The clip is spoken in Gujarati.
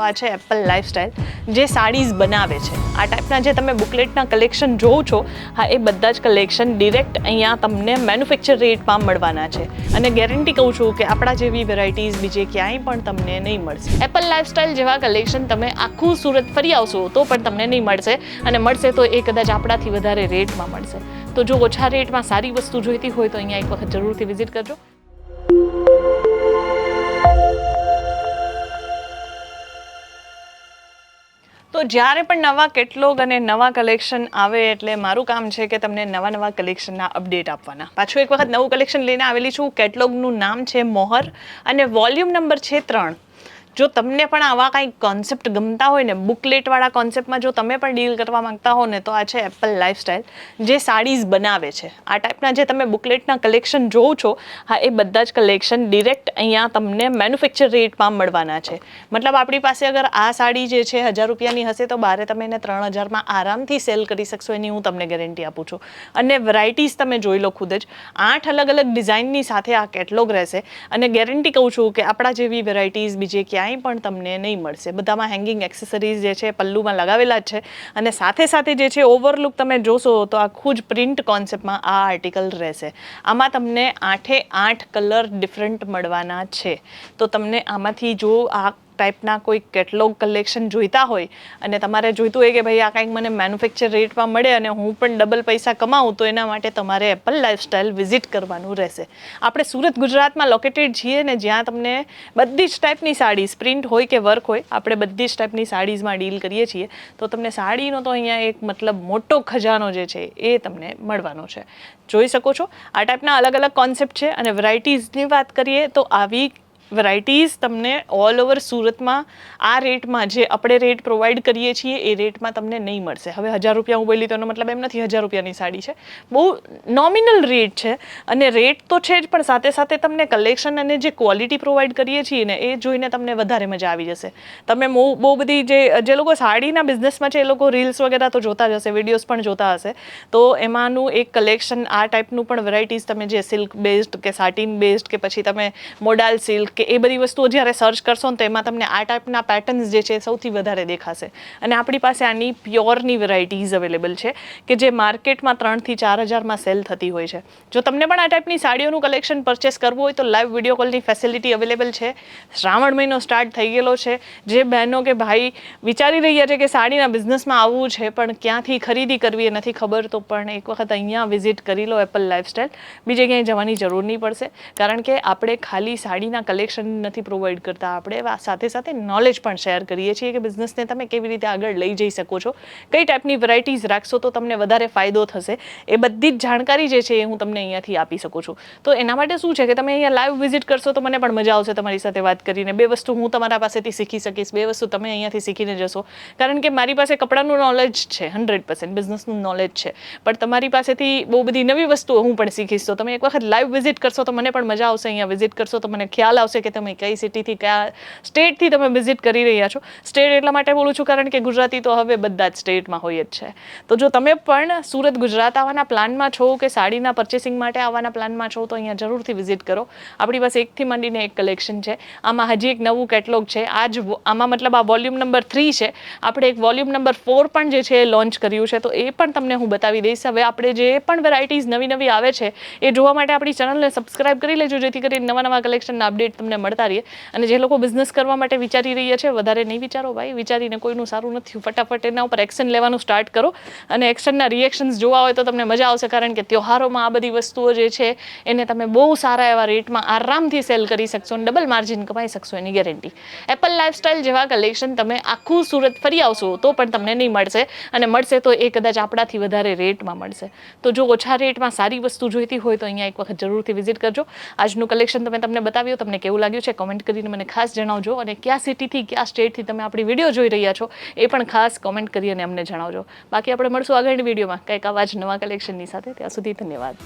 આ છે એપલ લાઇફસ્ટાઇલ જે સાડીઝ બનાવે છે. આ ટાઈપના જે તમે બુકલેટના કલેક્શન જોવો છો, હા એ બધા જ કલેક્શન ડિરેક્ટ અહીંયા તમને મેન્યુફેક્ચર રેટમાં મળવાના છે. અને ગેરંટી કહું છું કે આપણા જેવી વેરાયટીઝ બીજે ક્યાંય પણ તમને નહીં મળશે. એપલ લાઇફસ્ટાઇલ જેવા કલેક્શન તમે આખું સુરત ફરી આવશો તો પણ તમને નહીં મળશે, અને મળશે તો એ કદાચ આપણાથી વધારે રેટમાં મળશે. તો જો ઓછા રેટમાં સારી વસ્તુ જોઈતી હોય તો અહીંયા એક વખત જરૂરથી વિઝિટ કરજો. તો જ્યારે પણ નવા કેટલોગ અને નવા કલેક્શન આવે એટલે મારું કામ છે કે તમને નવા કલેક્શનના અપડેટ આપવાના. પાછું એક વખત નવું કલેક્શન લઈને આવેલી છું. કેટલોગનું નામ છે મોહર અને વોલ્યુમ નંબર છે 3. જો તમને પણ આવા કંઈક કોન્સેપ્ટ ગમતા હોય ને, બુકલેટવાળા કોન્સેપ્ટમાં જો તમે પણ ડીલ કરવા માંગતા હો ને, તો આ છે એપલ લાઇફસ્ટાઇલ જે સાડીઝ બનાવે છે. આ ટાઈપના જે તમે બુકલેટના કલેક્શન જોવો છો, હા એ બધા જ કલેક્શન ડિરેક્ટ અહીંયા તમને મેન્યુફેક્ચર રેટમાં મળવાના છે. મતલબ આપણી પાસે અગર આ સાડી જે છે 1000 રૂપિયાની હશે તો બારે તમે એને 3000માં આરામથી સેલ કરી શકશો, એની હું તમને ગેરંટી આપું છું. અને વેરાયટીઝ તમે જોઈ લો ખુદ જ. 8 અલગ અલગ ડિઝાઇનની સાથે આ કેટલોગ રહેશે, અને ગેરંટી કહું છું કે આપણા જેવી વેરાયટીઝ બીજે ક્યાંય પણ તમને નહીં મળશે. બધામાં હેંગિંગ એક્સેસરીઝ જે છે પલ્લુમાં લગાવેલા જ છે, અને સાથે સાથે જે છે ઓવરલુક તમે જોશો તો આખું જ પ્રિન્ટ કોન્સેપ્ટમાં આ આર્ટિકલ રહેશે. આમાં તમને 8 કલર ડિફરન્ટ મળવાના છે. તો તમને આમાંથી જો આ ટાઈપના કોઈ કેટલોગ કલેક્શન જોઈતા હોય અને તમારે જોઈતું હોય કે ભાઈ આ કંઈક મને મેન્યુફેક્ચર રેટમાં મળે અને હું પણ ડબલ પૈસા કમાઉં, તો એના માટે તમારે એપલ લાઇફસ્ટાઇલ વિઝિટ કરવાનું રહેશે. આપણે સુરત ગુજરાતમાં લોકેટેડ છીએ ને, જ્યાં તમને બધી જ ટાઈપની સાડીઝ, પ્રિન્ટ હોય કે વર્ક હોય, આપણે બધી જ ટાઈપની સાડીઝમાં ડીલ કરીએ છીએ. તો તમને સાડીનો તો અહીંયા એક મતલબ મોટો ખજાનો જે છે એ તમને મળવાનો છે. જોઈ શકો છો આ ટાઈપના અલગ અલગ કોન્સેપ્ટ છે. અને વેરાયટીઝની વાત કરીએ તો આવી વેરાયટીઝ તમને ઓલ ઓવર સુરતમાં આ રેટમાં જે આપણે રેટ પ્રોવાઈડ કરીએ છીએ એ રેટમાં તમને નહીં મળશે. હવે 1000 રૂપિયા હું બોલી તો એનો મતલબ એમ નથી 1000 રૂપિયાની સાડી છે. બહુ નોમિનલ રેટ છે, અને રેટ તો છે જ, પણ સાથે સાથે તમને કલેક્શન અને જે ક્વોલિટી પ્રોવાઈડ કરીએ છીએ ને એ જોઈને તમને વધારે મજા આવી જશે. તમે બહુ બધી જે લોકો સાડીના બિઝનેસમાં છે એ લોકો રીલ્સ વગેરે તો જોતા જ હશે, વિડીયોઝ પણ જોતા હશે. તો એમાંનું એક કલેક્શન આ ટાઈપનું પણ વેરાયટીઝ તમે જે સિલ્ક બેઝડ કે સાટીન બેઝડ કે પછી તમે મોડાલ સિલ્ક કે એ બધી વસ્તુઓ જ્યારે સર્ચ કરશો ને તો એમાં તમને આ ટાઈપના પેટર્ન્સ જે છે સૌથી વધારે દેખાશે. અને આપણી પાસે આની પ્યોરની વેરાયટીઝ અવેલેબલ છે કે જે માર્કેટમાં 3 થી 4000માં સેલ થતી હોય છે. જો તમને પણ આ ટાઈપની સાડીઓનું કલેક્શન પરચેસ કરવું હોય તો લાઈવ વિડીયો કોલની ફેસિલિટી અવેલેબલ છે. શ્રાવણ મહિનો સ્ટાર્ટ થઈ ગયેલો છે. જે બહેનો કે ભાઈ વિચારી રહ્યા છે કે સાડીના બિઝનેસમાં આવવું છે પણ ક્યાંથી ખરીદી કરવી એ નથી ખબર, તો પણ એક વખત અહીંયા વિઝિટ કરી લો એપલ લાઇફસ્ટાઇલ. બીજે ક્યાંય જવાની જરૂર નહીં પડશે, કારણ કે આપણે ખાલી સાડીના કલેક્શન નથી પ્રોવાઈડ કરતા, આપણે સાથે સાથે નોલેજ પણ શેર કરીએ છીએ કે બિઝનેસને તમે કેવી રીતે આગળ લઈ જઈ શકો છો, કઈ ટાઈપની વેરાયટીઝ રાખશો તો તમને વધારે ફાયદો થશે. એ બધી જ જાણકારી જે છે એ હું તમને અહીંયાથી આપી શકું છું. તો એના માટે શું છે કે તમે અહીંયા લાઈવ વિઝિટ કરશો તો મને પણ મજા આવશે તમારી સાથે વાત કરીને. 2 વસ્તુ હું તમારા પાસેથી શીખી શકીશ, 2 વસ્તુ તમે અહીંયાથી શીખીને જશો. કારણ કે મારી પાસે કપડાનું નોલેજ છે, 100% બિઝનેસનું નોલેજ છે, પણ તમારી પાસેથી બહુ બધી નવી વસ્તુઓ હું પણ શીખીશ. તો તમે એક વખત લાઈવ વિઝિટ કરશો તો મને પણ મજા આવશે. અહીંયા વિઝિટ કરશો તો મને ખ્યાલ આવશે કે તમે કઈ સિટીથી, કયા સ્ટેટથી તમે વિઝિટ કરી રહ્યા છો. સ્ટેટ એટલા માટે બોલું છું કારણ કે ગુજરાતી તો હવે બધા જ સ્ટેટમાં હોય જ છે. તો જો તમે પણ સુરત ગુજરાત આવવાના પ્લાનમાં છો કે સાડીના પરચેસિંગ માટે આવવાના પ્લાનમાં છો તો અહીંયા જરૂરથી વિઝિટ કરો. આપણી પાસે એકથી માંડીને એક કલેક્શન છે. આમાં હજી એક નવું કેટલોગ છે. આમાં મતલબ આ વોલ્યુમ નંબર 3 છે. આપણે એક વોલ્યુમ નંબર 4 પણ જે છે એ લોન્ચ કર્યું છે, તો એ પણ તમને હું બતાવી દઈશ. હવે આપણે જે પણ વેરાયટીઝ નવી આવે છે એ જોવા માટે આપણી ચેનલને સબસ્ક્રાઇબ કરી લેજો, જેથી કરીને નવા કલેક્શનના અપડેટ તમને મળતા રહે. અને જે લોકો બિઝનેસ કરવા માટે વિચારી રહ્યા છે, વધારે નહીં વિચારો ભાઈ, વિચારીને કોઈનું સારું નથી. ફટાફટ એના ઉપર એક્શન લેવાનું સ્ટાર્ટ કરો, અને એક્શનના રિએક્શન્સ જોવા હોય તો તમને મજા આવશે, કારણ કે તહેવારોમાં આ બધી વસ્તુઓ જે છે એને તમે બહુ સારા એવા રેટમાં આરામથી સેલ કરી શકશો અને ડબલ માર્જિન કમાઈ શકશો, એની ગેરંટી. એપલ લાઇફસ્ટાઇલ જેવા કલેક્શન તમે આખું સુરત ફરી આવશો તો પણ તમને નહીં મળશે, અને મળશે તો એ કદાચ આપણાથી વધારે રેટમાં મળશે. તો જો ઓછા રેટમાં સારી વસ્તુ જોઈતી હોય તો અહીંયા એક વખત જરૂરથી વિઝિટ કરજો. આજનું કલેક્શન તમને બતાવ્યું, તમને કેવું લાગ્યું છે કોમેન્ટ કરીને મને ખાસ જણાવજો. અને કયા સિટીથી, કયા સ્ટેટથી તમે આપણી વિડીયો જોઈ રહ્યા છો એ પણ ખાસ કોમેન્ટ કરી અને અમને જણાવજો. બાકી આપણે મળશું આગળની વિડીયોમાં કંઈક આવા જ નવા કલેક્શનની સાથે. ત્યાં સુધી ધન્યવાદ.